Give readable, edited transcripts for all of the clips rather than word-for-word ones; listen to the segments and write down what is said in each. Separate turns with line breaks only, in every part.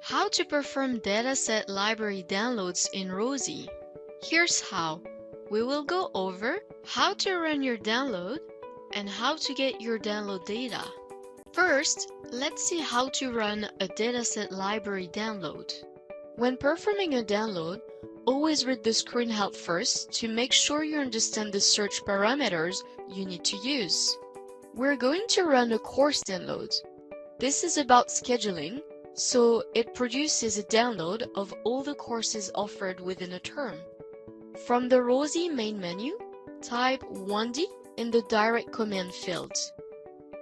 How to perform dataset library downloads in ROSI. Here's how. We will go over how to run your download and how to get your download data. First, let's see how to run a dataset library download. When performing a download, always read the screen help first to make sure you understand the search parameters you need to use. We're going to run a course download. This is about scheduling, so it produces a download of all the courses offered within a term. From the ROSI main menu, type 1D in the direct command field.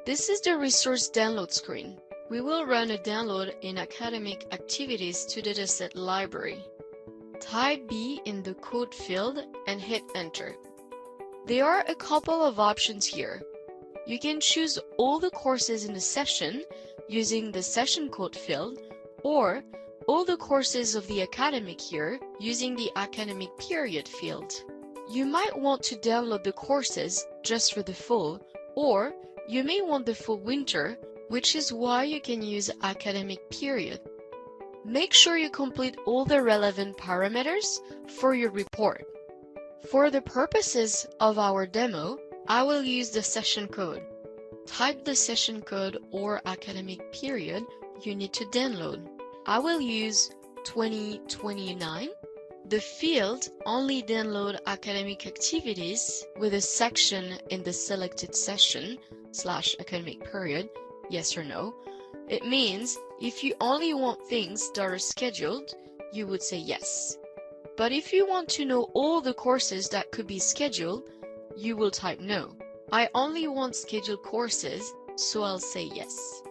This is the resource download screen. We will run a download in academic activities to dataset library. Type B in the code field and hit enter. There are a couple of options here. You can choose all the courses in the session using the session code field, or all the courses of the academic year using the academic period field. You might want to download the courses just for the fall, or you may want the full winter, which is why you can use academic period. Make sure you complete all the relevant parameters for your report. For the purposes of our demo, I will use the session code. Type the session code or academic period you need to download. I will use 2029. The field only download academic activities with a section in the selected session / academic period, yes or no. It means if you only want things that are scheduled, you would say yes. But if you want to know all the courses that could be scheduled, you will type no. I only want scheduled courses, so I'll say yes.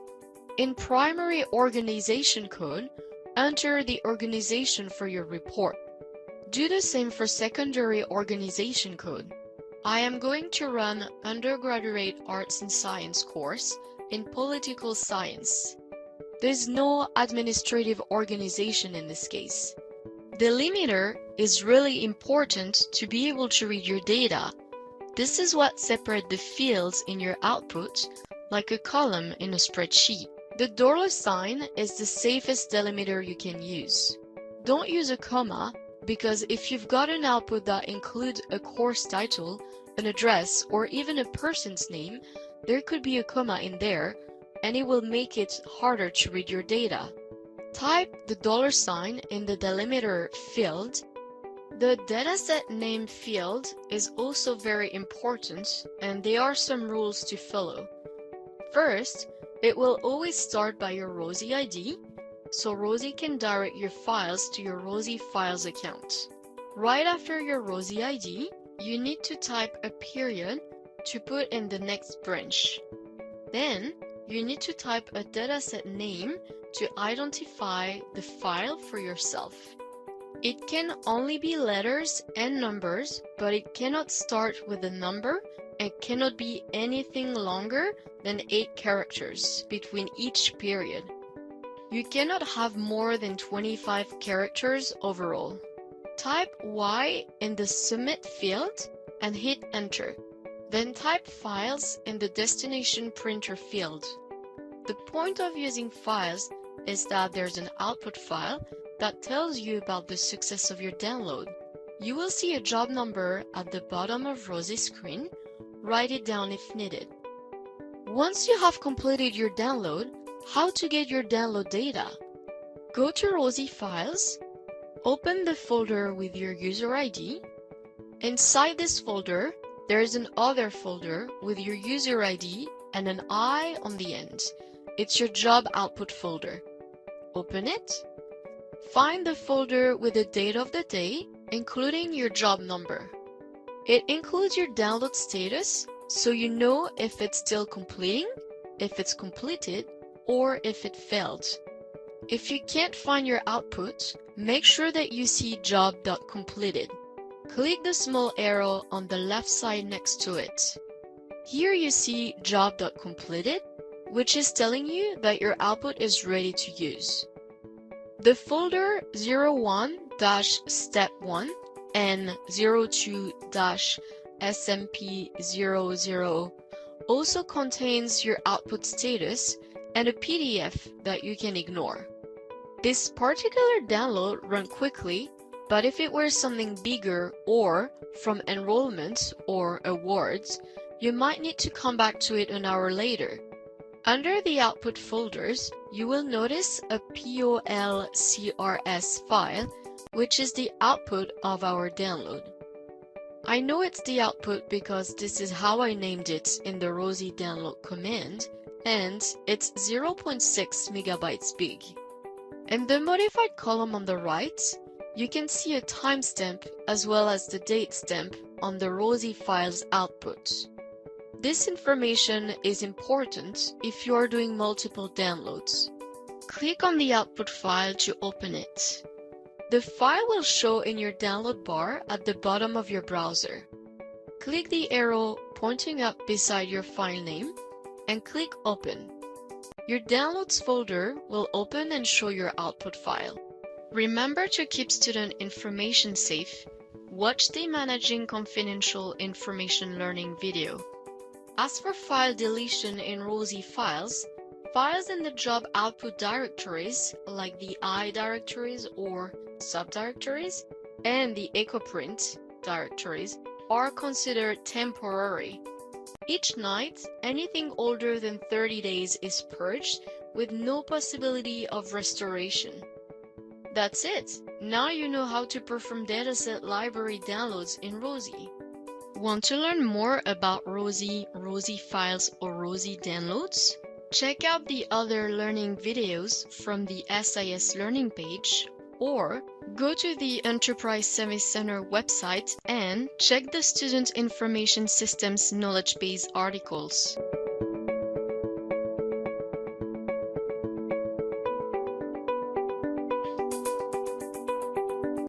In primary organization code, enter the organization for your report. Do the same for secondary organization code. I am going to run undergraduate arts and science course in political science. There's no administrative organization in this case. The limiter is really important to be able to read your data. This is what separates the fields in your output, like a column in a spreadsheet. The $sign is the safest delimiter you can use. Don't use a comma, because if you've got an output that includes a course title, an address, or even a person's name, there could be a comma in there, and it will make it harder to read your data. Type the $sign in the delimiter field. The dataset name field is also very important, and there are some rules to follow. First, it will always start by your ROSI ID, so ROSI can direct your files to your ROSI Files account. Right after your ROSI ID, you need to type a period to put in the next branch. Then, you need to type a dataset name to identify the file for yourself. It can only be letters and numbers, but it cannot start with a number and cannot be anything longer than 8 characters between each period. You cannot have more than 25 characters overall. Type Y in the submit field and hit enter. Then type files in the destination printer field. The point of using files is that there's an output file that tells you about the success of your download. You will see a job number at the bottom of ROSI's screen. Write it down if needed. Once you have completed your download, how to get your download data? Go to ROSI Files, open the folder with your user ID. Inside this folder, there is an other folder with your user ID and an I on the end. It's your job output folder. Open it. Find the folder with the date of the day, including your job number. It includes your download status, so you know if it's still completing, if it's completed, or if it failed. If you can't find your output, make sure that you see job.completed. Click the small arrow on the left side next to it. Here you see job.completed, which is telling you that your output is ready to use. The folder 01-step1 and 02-SMP00 also contains your output status and a PDF that you can ignore. This particular download ran quickly, but if it were something bigger or from enrollments or awards, you might need to come back to it an hour later. Under the output folders, you will notice a POLCRS file, which is the output of our download. I know it's the output because this is how I named it in the Rosie download command, and it's 0.6 megabytes big. In the modified column on the right, you can see a timestamp as well as the date stamp on the Rosie file's output. This information is important if you are doing multiple downloads. Click on the output file to open it. The file will show in your download bar at the bottom of your browser. Click the arrow pointing up beside your file name and click Open. Your Downloads folder will open and show your output file. Remember to keep student information safe. Watch the Managing Confidential Information Learning video. As for file deletion in Rosie files, files in the job output directories, like the I directories or subdirectories, and the EchoPrint directories, are considered temporary. Each night, anything older than 30 days is purged with no possibility of restoration. That's it! Now you know how to perform dataset library downloads in Rosie. Want to learn more about Rosie, Rosie files, or Rosie downloads? Check out the other learning videos from the SIS Learning page, or go to the Enterprise Service Center website and check the Student Information Systems Knowledge Base articles.